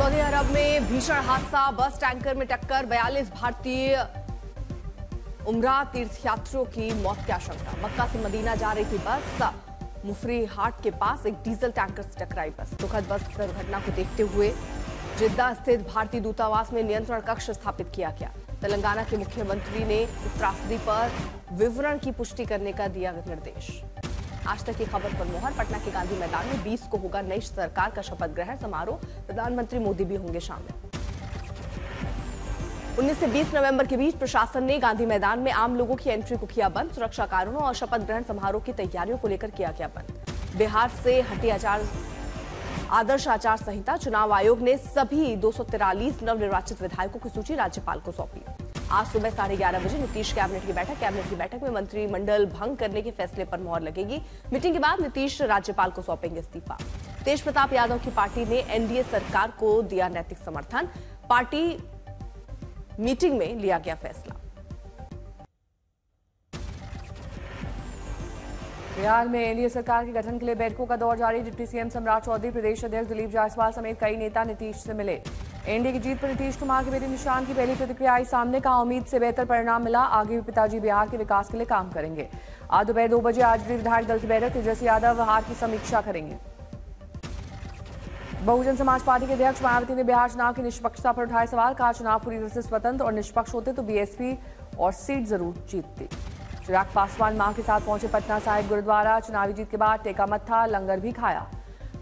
Saudi अरब में भीषण हादसा, बस टैंकर में टक्कर, 42 भारतीय उमरा तीर्थयात्रियों की मौत की आशंका। मक्का से मदीना जा रही थी बस, मुफरी हाट के पास एक डीजल टैंकर से टकराई बस। दुखद बस दुर्घटना को देखते हुए जिद्दा स्थित भारतीय दूतावास में नियंत्रण कक्ष स्थापित किया गया। तेलंगाना के मुख्यमंत्री ने इस त्रासदी पर विवरण की पुष्टि करने का दिया निर्देश। आज तक की खबर पर मोहर। पटना के गांधी मैदान में 20 को होगा नई सरकार का शपथ ग्रहण समारोह, प्रधानमंत्री मोदी भी होंगे शामिल। 19 से 20 नवंबर के बीच प्रशासन ने गांधी मैदान में आम लोगों की एंट्री को किया बंद। सुरक्षा कारणों और शपथ ग्रहण समारोह की तैयारियों को लेकर किया गया बंद। बिहार से हटी आदर्श आचार संहिता, चुनाव आयोग ने सभी 243 नवनिर्वाचित विधायकों की सूची राज्यपाल को सौंपी। आज सुबह 11:30 बजे नीतीश कैबिनेट की बैठक में मंत्रिमंडल भंग करने के फैसले पर मोहर लगेगी। मीटिंग के बाद नीतीश राज्यपाल को सौंपेंगे इस्तीफा। तेज प्रताप यादव की पार्टी ने एनडीए सरकार को दिया नैतिक समर्थन। पार्टी मीटिंग में लिया गया फैसला। बिहार में एनडीए सरकार के गठन के लिए बैठकों का दौर जारी। डिप्टी सीएम सम्राट चौधरी, प्रदेश अध्यक्ष दिलीप जायसवाल समेत कई नेता नीतीश से मिले। एनडीए की जीत पर नीतीश कुमार के बेटे निशान की पहली प्रतिक्रिया आई सामने, कहा उम्मीद से बेहतर परिणाम मिला, आगे भी पिताजी बिहार के विकास के लिए काम करेंगे। आज दोपहर 2 बजे आरजेडी विधायक दल की बैठक, तेजस्वी यादव हार की समीक्षा करेंगे। बहुजन समाज पार्टी के अध्यक्ष मायावती ने बिहार चुनाव की निष्पक्षता पर उठाए सवाल, कहा चुनाव पूरी तरह से स्वतंत्र और निष्पक्ष होते तो बीएसपी और सीट जरूर जीतती। चिराग पासवान मां के साथ पहुंचे पटना साहिब गुरुद्वारा, चुनावी जीत के बाद टेका मत्था, लंगर भी खाया।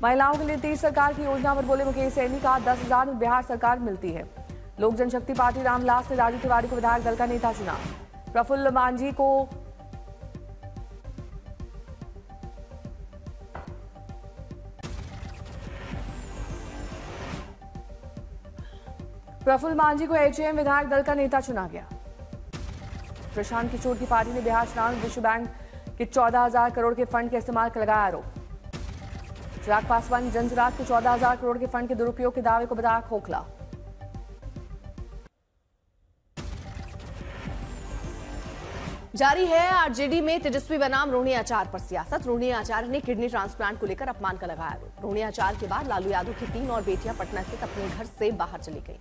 महिलाओं के लिए नीतीश सरकार की योजना पर बोले मुकेश सैनी, कहा 10,000 में बिहार सरकार मिलती है। लोक जनशक्ति पार्टी रामविलास ने राजू तिवारी को विधायक दल का नेता चुना। प्रफुल्ल मांझी को एचएम विधायक दल का नेता चुना गया। प्रशांत किशोर की पार्टी ने बिहार चुनाव में विश्व बैंक के 14,000 करोड़ के फंड के इस्तेमाल का लगाया आरोप। चिराग पासवान ने जनसुराग के 14,000 करोड़ के फंड के दुरुपयोग के दावे को बताया खोखला। जारी है आरजेडी में तेजस्वी बनाम रोहिणी आचार्य पर सियासत। रोहिणी आचार्य ने किडनी ट्रांसप्लांट को लेकर अपमान का लगाया आरोप। रोहिणी आचार्य के बाद लालू यादव की 3 और बेटियां पटना स्थित अपने घर से बाहर चली गई।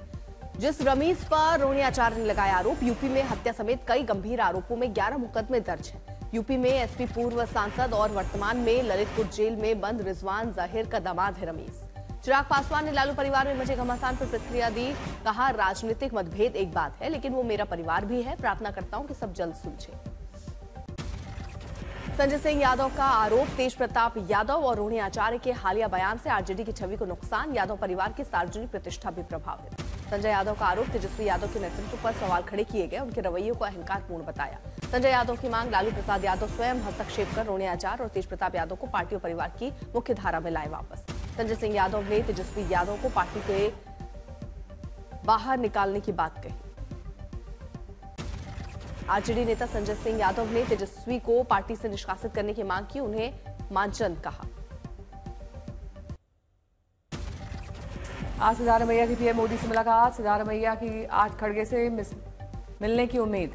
जिस रमीज पर रोहिणी आचार्य ने लगाया आरोप, यूपी में हत्या समेत कई गंभीर आरोपों में 11 मुकदमे दर्ज हैं। यूपी में एसपी पूर्व सांसद और वर्तमान में ललितपुर जेल में बंद रिजवान जाहिर का दामाद है रमीज। चिराग पासवान ने लालू परिवार में मचे घमासान पर प्रतिक्रिया दी, कहा राजनीतिक मतभेद एक बात है, लेकिन वो मेरा परिवार भी है। प्रार्थना करता हूं कि सब जल्द सुलझे। संजय सिंह यादव का आरोप, तेज प्रताप यादव और रोहिणी आचार्य के हालिया बयान से आरजेडी की छवि को नुकसान, यादव परिवार की सार्वजनिक प्रतिष्ठा भी प्रभावित। संजय यादव का आरोप, तेजस्वी यादव के नेतृत्व पर सवाल खड़े किए गए, उनके रवैये को अहंकारपूर्ण बताया। संजय यादव की मांग, लालू प्रसाद यादव स्वयं हस्तक्षेप कर रोहिणी आचार्य और तेज प्रताप यादव को पार्टी और परिवार की मुख्य धारा में लाए वापस। संजय सिंह यादव ने तेजस्वी यादव को पार्टी से बाहर निकालने की बात कही। आरजेडी नेता संजय सिंह यादव ने तेजस्वी को पार्टी से निष्कासित करने की मांग की, उन्हें मानचंद कहा। आज सिद्धारमैया की पीएम मोदी से मुलाकात, सिद्धारमैया की आज खड़गे से मिलने की उम्मीद।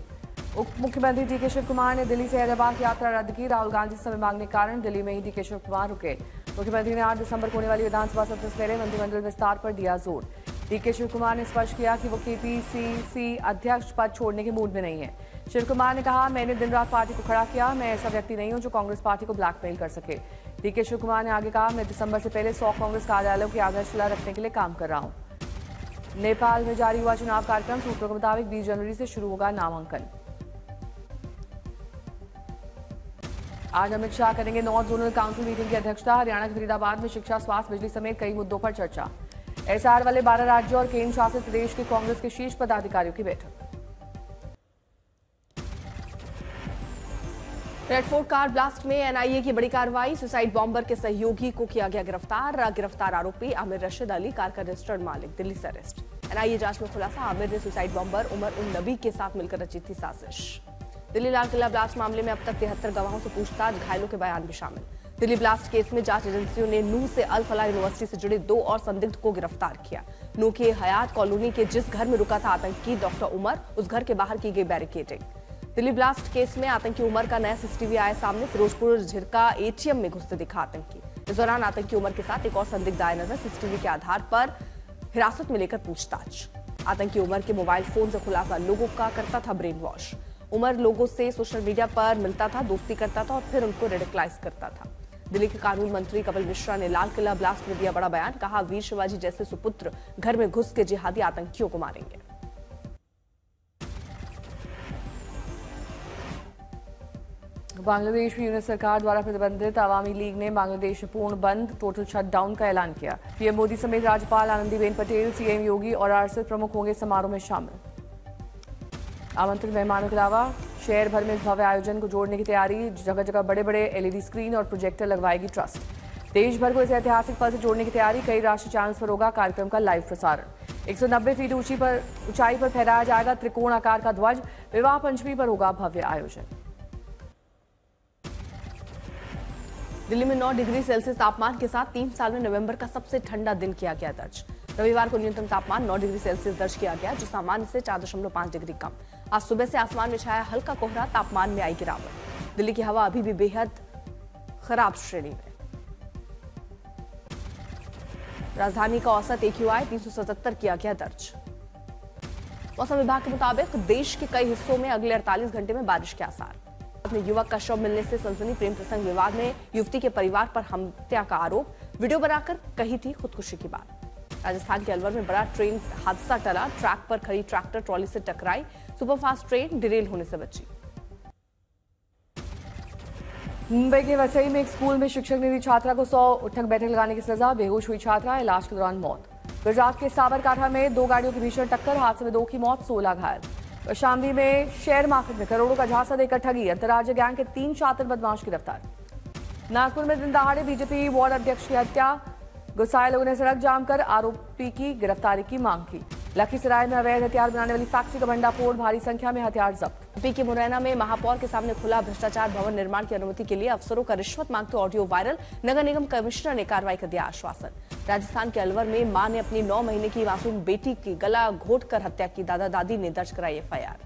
उप मुख्यमंत्री डीके शिव कुमार ने दिल्ली से हैदराबाद की यात्रा रद्द की। राहुल गांधी से समय मांगने के कारण दिल्ली में ही डीके शिव कुमार रुके। मुख्यमंत्री ने 8 दिसंबर को होने वाली विधानसभा सत्र से पहले मंत्रिमंडल विस्तार पर दिया जोर। डीके शिव कुमार ने स्पष्ट किया कि वो केपीसीसी अध्यक्ष पद छोड़ने के मूड में नहीं है। शिव कुमार ने कहा, मैंने दिन रात पार्टी को खड़ा किया, मैं ऐसा व्यक्ति नहीं हूं जो कांग्रेस पार्टी को ब्लैकमेल कर सके। डीके शिव कुमार ने आगे कहा, मैं दिसंबर से पहले 100 कांग्रेस कार्यालयों की आधारशिला रखने के लिए काम कर रहा हूं। नेपाल में जारी हुआ चुनाव कार्यक्रम, सूत्रों के मुताबिक 20 जनवरी से शुरू होगा नामांकन। आज अमित शाह करेंगे नॉर्थ जोनल काउंसिल मीटिंग की अध्यक्षता। हरियाणा के फरीदाबाद में शिक्षा, स्वास्थ्य, बिजली समेत कई मुद्दों पर चर्चा। एसआर वाले 12 राज्यों और केंद्र शासित प्रदेश के कांग्रेस के शीर्ष पदाधिकारियों की बैठक। रेड फोर्ट कार ब्लास्ट में एनआईए की बड़ी कार्रवाई, सुसाइड बॉम्बर के सहयोगी को किया गया गिरफ्तार। गिरफ्तार आरोपी आमिर रशीद अली, कार का रजिस्टर्ड मालिक, दिल्ली से अरेस्ट। एनआईए जांच में खुलासा, आमिर ने सुसाइड बॉम्बर उमर उन नबी के साथ मिलकर रची थी साजिश। दिल्ली लाल किला ब्लास्ट मामले में अब तक 73 गवाहों से पूछताछ, घायलों के बयान भी शामिल। दिल्ली ब्लास्ट केस में जांच एजेंसियों ने नू से अल फलाह यूनिवर्सिटी से जुड़े 2 और संदिग्ध को गिरफ्तार किया। नू के हयात कॉलोनी के जिस घर में रुका था आतंकी डॉक्टर उमर, उस घर के बाहर की गई बैरिकेडिंग। दिल्ली ब्लास्ट केस में आतंकी उमर का नया सीसीटीवी आया सामने, फिरोजपुर झिरका एटीएम में घुसते दिखा आतंकी। इस दौरान आतंकी उमर के साथ एक और संदिग्ध आए नजर। सीसीटीवी के आधार पर हिरासत में लेकर पूछताछ। आतंकी उमर के मोबाइल फोन से खुलासा, लोगों का करता था ब्रेन वॉश। उमर लोगों से सोशल मीडिया पर मिलता था, दोस्ती करता था और फिर उनको रेडिकलाइज करता था। दिल्ली के कानून मंत्री कपिल मिश्रा ने लाल किला ब्लास्ट में दिया बड़ा बयान, कहा वीर शिवाजी जैसे सुपुत्र घर में घुस के जिहादी आतंकियों को मारेंगे। बांग्लादेश में यूनिट सरकार द्वारा प्रतिबंधित अवामी लीग ने बांग्लादेश पूर्ण बंद, टोटल शटडाउन का ऐलान किया। पीएम मोदी समेत राज्यपाल आनंदीबेन पटेल, सीएम योगी और आरएसएस प्रमुख होंगे समारोह में शामिल। आमंत्रित मेहमानों के अलावा शहर भर में इस भव्य आयोजन को जोड़ने की तैयारी, जगह जगह बड़े बड़े एलईडी स्क्रीन और प्रोजेक्टर लगवाएगी ट्रस्ट। देश भर को इस ऐतिहासिक पल से जोड़ने की तैयारी, कई राष्ट्रीय चैनल्स पर होगा कार्यक्रम का लाइव प्रसारण। 190 फीट ऊंचाई पर फहराया जाएगा त्रिकोण आकार का ध्वज। विवाह पंचमी पर होगा भव्य आयोजन। दिल्ली में 9 डिग्री सेल्सियस तापमान के साथ 3 साल में नवंबर का सबसे ठंडा दिन किया गया दर्ज। रविवार को न्यूनतम तापमान 9 डिग्री सेल्सियस दर्ज किया गया, जो सामान्य से 4.5 डिग्री कम। आज सुबह से आसमान में छाया हल्का कोहरा, तापमान में आई गिरावट। दिल्ली की हवा अभी भी बेहद खराब श्रेणी में। राजधानी का औसत AQI 377 किया गया दर्ज। मौसम विभाग के मुताबिक देश के कई हिस्सों में अगले 48 घंटे में बारिश के आसार। युवक का शव मिलने से सनसनी, प्रेम प्रसंग विवाद में युवती के परिवार पर हत्या का आरोप, वीडियो बनाकर कही थी खुदकुशी की बात। राजस्थान के अलवर में बड़ा ट्रेन हादसा टला, ट्रैक पर खड़ी ट्रैक्टर ट्रॉली से टकराई, सुपरफास्ट ट्रेन डिरेल होने से बची। मुंबई के वसई में एक स्कूल में शिक्षक ने दी छात्रा को 100 उठक बैठक लगाने की सजा, बेहोश हुई छात्रा, इलाज के दौरान मौत। गुजरात के साबरकांठा में 2 गाड़ियों की भीषण टक्कर, हादसे में 2 की मौत, 16 घायल। शामली में शेयर मार्केट में करोड़ों का झांसा देकर ठगी, अंतर्राज्यीय गैंग के 3 शातिर बदमाश गिरफ्तार। नागपुर में दिन दहाड़े बीजेपी वार्ड अध्यक्ष की हत्या, गुस्साए लोगों ने सड़क जाम कर आरोपी की गिरफ्तारी की मांग की। लखीसराय में अवैध हथियार बनाने वाली फैक्ट्री का भंडाफोड़, भारी संख्या में हथियार जब्त। यूपी के मुरैना में महापौर के सामने खुला भ्रष्टाचार भवन निर्माण की अनुमति के लिए अफसरों का रिश्वत मांगते ऑडियो वायरल, नगर निगम कमिश्नर ने कार्रवाई का दिया आश्वासन। राजस्थान के अलवर में मां ने अपनी 9 महीने की मासूम बेटी की गला घोटकर हत्या की, दादा दादी ने दर्ज कराई FIR।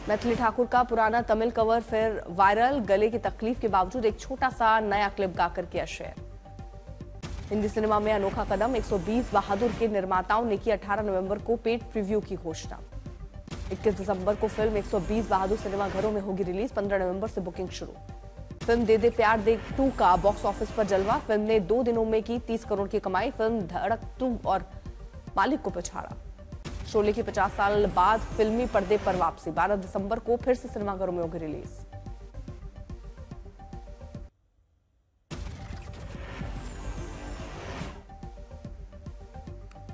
मैथिली ठाकुर का पुराना तमिल कवर फिर वायरल, गले की तकलीफ के बावजूद एक छोटा सा नया क्लिप गाकर किया शेयर। हिंदी सिनेमा में अनोखा कदम, 120 बहादुर के निर्माताओं ने की 18 नवंबर को पेड प्रीव्यू की घोषणा। 21 दिसंबर को फिल्म 120 बहादुर सिनेमाघरों में होगी रिलीज, 15 नवंबर से बुकिंग शुरू। फिल्म दे दे प्यार दे 2 का बॉक्स ऑफिस पर जलवा, फिल्म ने 2 दिनों में की 30 करोड़ की कमाई। फिल्म धड़क 2 और मालिक को पछाड़ा। शोले की 50 साल बाद फिल्मी पर्दे पर वापसी, 12 दिसंबर को फिर से सिनेमाघरों में होगी रिलीज।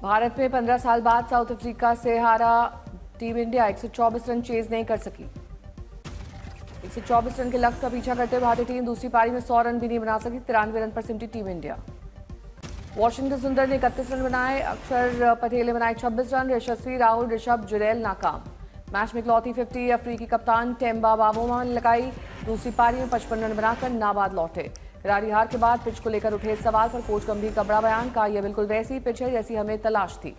भारत में 15 साल बाद साउथ अफ्रीका से हारा टीम इंडिया 124 रन चेज नहीं कर सकी। 124 रन के लक्ष्य का पीछा करते हुए भारतीय टीम दूसरी पारी में 100 रन भी नहीं बना सकी, 93 रन पर सिमटी टीम इंडिया। वॉशिंगटन सुंदर ने 31 रन बनाए, अक्षर पटेल ने बनाए 26 रन, यशस्वी राहुल, ऋषभ जुरैल नाकाम। मैच में इकलौती 50 अफ्रीकी कप्तान टेम्बा बावोमा ने लगाई, दूसरी पारी में 55 रन बनाकर नाबाद लौटे। करारी हार के बाद पिच को लेकर उठे सवाल पर कोच गंभीर का बड़ा बयान, कहा यह बिल्कुल वैसी पिच है जैसी हमें तलाश थी।